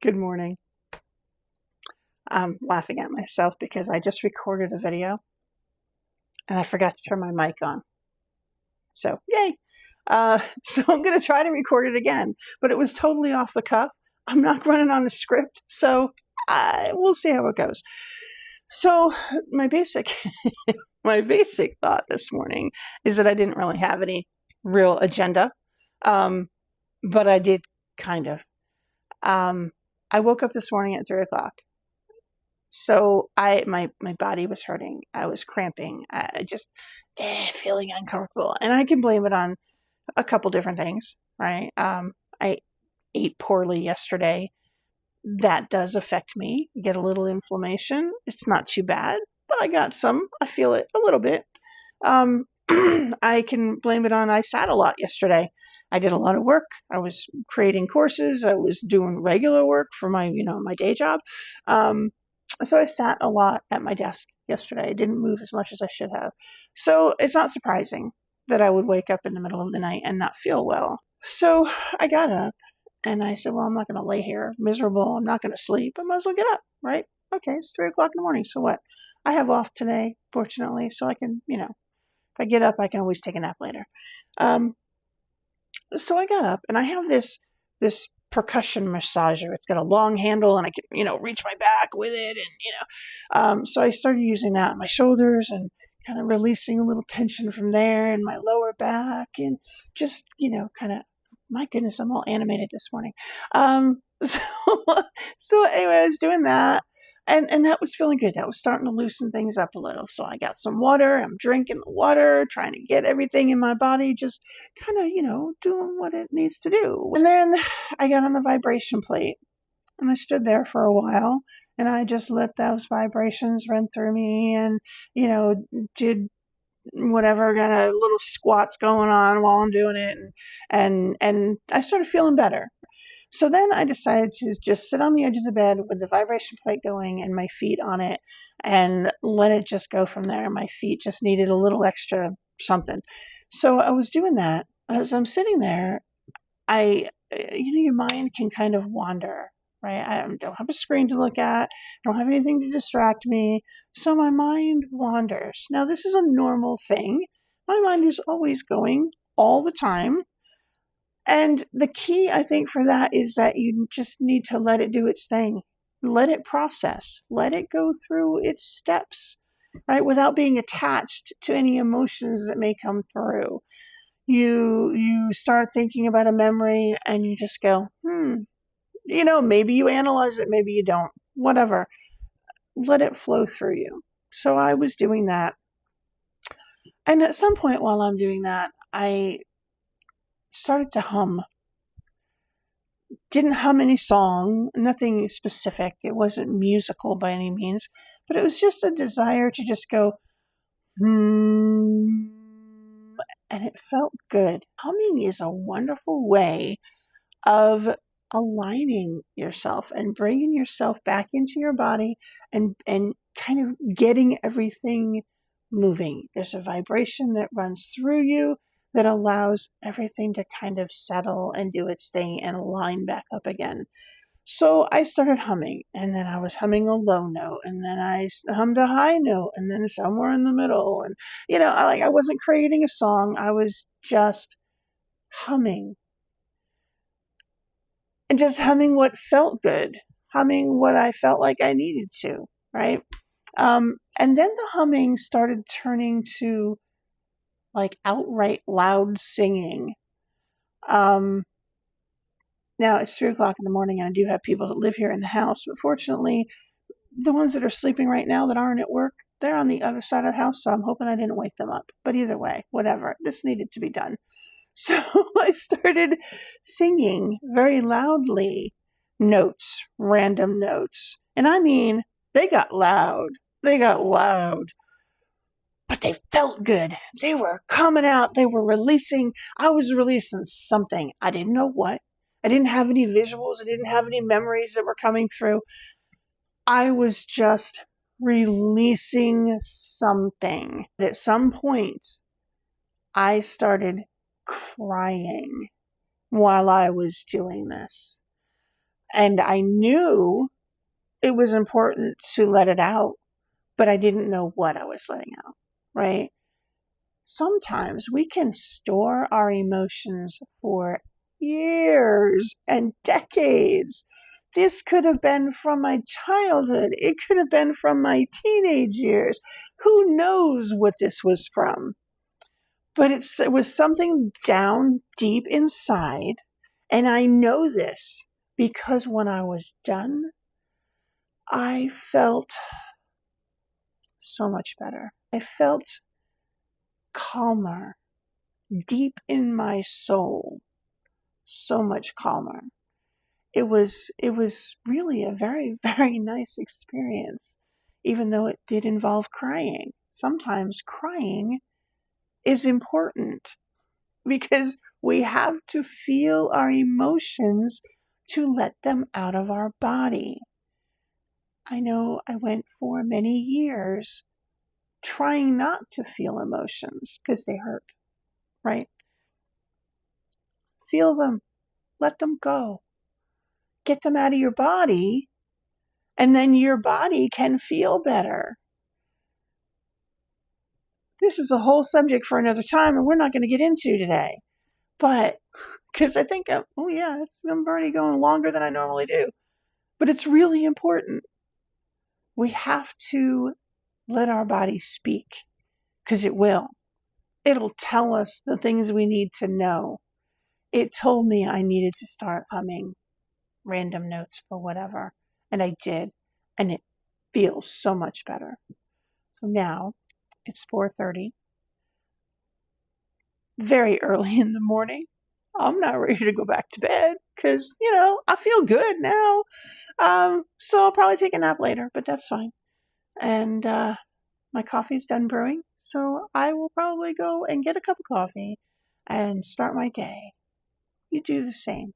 Good morning. I'm laughing at myself because I just recorded a video and I forgot to turn my mic on. So, yay. So I'm going to try to record it again, but it was totally off the cuff. I'm not running on a script, so we'll see how it goes. So my basic thought this morning is that I didn't really have any real agenda, but I did kind of. I woke up this morning at 3 o'clock. So my body was hurting. I was cramping. I just feeling uncomfortable, and I can blame it on a couple different things, right? I ate poorly yesterday. That does affect me. You get a little inflammation. It's not too bad, but I got some. I feel it a little bit. I can blame it on I sat a lot yesterday. I did a lot of work. I was creating courses. I was doing regular work for my day job. So I sat a lot at my desk yesterday. I didn't move as much as I should have. So it's not surprising that I would wake up in the middle of the night and not feel well. So I got up and I said, well, I'm not going to lay here miserable. I'm not going to sleep. I might as well get up, right? Okay, it's 3 o'clock in the morning. So what? I have off today, fortunately, so I can, if I get up, I can always take a nap later. So I got up and I have this percussion massager. It's got a long handle and I can, reach my back with it. And, so I started using that on my shoulders and kind of releasing a little tension from there in my lower back and just, kind of, my goodness, I'm all animated this morning. So anyway, I was doing that. And that was feeling good. That was starting to loosen things up a little. So I got some water. I'm drinking the water, trying to get everything in my body, just kind of, doing what it needs to do. And then I got on the vibration plate and I stood there for a while and I just let those vibrations run through me and, did whatever kind of little squats going on while I'm doing it. And I started feeling better. So then I decided to just sit on the edge of the bed with the vibration plate going and my feet on it and let it just go from there. My feet just needed a little extra something. So I was doing that. As I'm sitting there, your mind can kind of wander, right? I don't have a screen to look at. I don't have anything to distract me. So my mind wanders. Now, this is a normal thing. My mind is always going all the time. And the key, I think, for that is that you just need to let it do its thing. Let it process. Let it go through its steps, right? Without being attached to any emotions that may come through. You start thinking about a memory and you just go, maybe you analyze it, maybe you don't, whatever. Let it flow through you. So I was doing that. And at some point while I'm doing that, I started to hum. Didn't hum any song, nothing specific. It wasn't musical by any means, but it was just a desire to just go, and it felt good. Humming is a wonderful way of aligning yourself and bringing yourself back into your body and kind of getting everything moving. There's a vibration that runs through you that allows everything to kind of settle and do its thing and line back up again. So I started humming, and then I was humming a low note, and then I hummed a high note, and then somewhere in the middle. And, I wasn't creating a song. I was just humming. And just humming what felt good, humming what I felt like I needed to, right? And then the humming started turning to like outright loud singing. Now it's 3 o'clock in the morning and I do have people that live here in the house, but fortunately the ones that are sleeping right now that aren't at work, they're on the other side of the house. So I'm hoping I didn't wake them up, but either way, whatever, this needed to be done. So I started singing very loudly notes, random notes. And I mean, they got loud. But they felt good. They were coming out. They were releasing. I was releasing something. I didn't know what. I didn't have any visuals. I didn't have any memories that were coming through. I was just releasing something. At some point, I started crying while I was doing this. And I knew it was important to let it out, but I didn't know what I was letting out, right? Sometimes we can store our emotions for years and decades. This could have been from my childhood. It could have been from my teenage years. Who knows what this was from? But it was something down deep inside. And I know this because when I was done, I felt so much better. I felt calmer deep in my soul, so much calmer. It was really a very, very nice experience, even though it did involve crying. Sometimes crying is important because we have to feel our emotions to let them out of our body. I know I went for many years trying not to feel emotions because they hurt, right? Feel them, let them go, get them out of your body, and then your body can feel better. This is a whole subject for another time, and we're not going to get into today. But because I think, I'm already going longer than I normally do. But it's really important. We have to let our body speak because it will. It'll tell us the things we need to know. It told me I needed to start humming random notes for whatever, and I did, and it feels so much better. So now it's 4:30, very early in the morning. I'm not ready to go back to bed because, I feel good now. So I'll probably take a nap later, but that's fine. And my coffee's done brewing, so I will probably go and get a cup of coffee and start my day. You do the same.